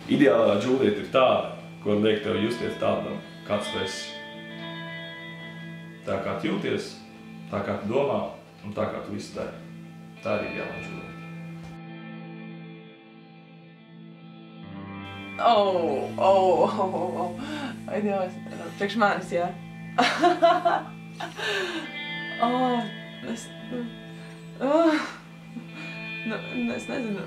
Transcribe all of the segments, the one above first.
Ideālā Džulieta ir tāda, ko liek tev justies tādam, kāds tu esi. Tā kā tu jūties, tā kā tu domā un tā kā tu visu dari. Tā ir ideālā Džulieta. Ai, Dievs, priekš manis, jā. Es nezinu.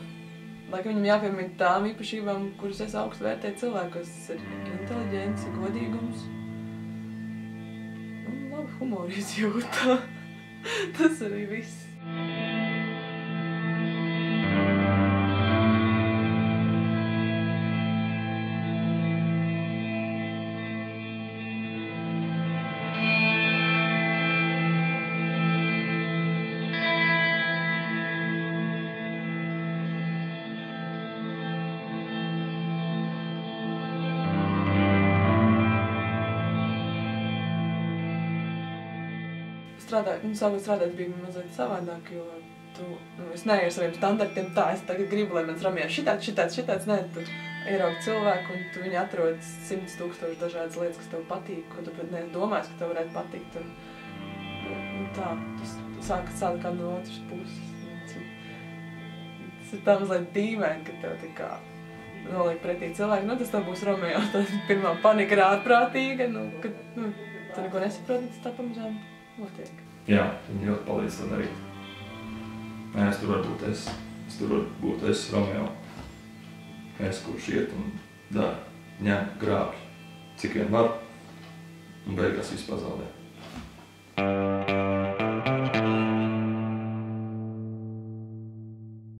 Laikam viņam jāpiemīt tām īpašībām, kuras es augstu vērtēju cilvēkos. Tas ir inteliģence, godīgums. Un labi humoru izjūta. Tas arī viss. Sākot strādāt bija mazliet savādāk, jo es neeju ar saviem standartiem tā, es tagad gribu, lai mans Romijā šitāds, nē, tu ieraugi cilvēku un tu viņi atrod 100 000 dažādas lietas, kas tev patīk, ko tu pat neesi domājis, ka tev varētu patikt. Un tā, tu sāki kā no otras puses. Tas ir tā mazliet dīvaini, ka tev tā kā noliek pretī cilvēki, tas tev būs Romijā, tad pirmā panika ir ārprātīga, kad tu neko nesaproti, tas tā pamazām notiek. Jā, viņi ļoti palīdz to darīt. Nē, es tur varu būt es. Es tur varu būt es, Romeo. Es, kurš iet un dara, ņem, grābj, cik vien var, un beigās viss pazaudē.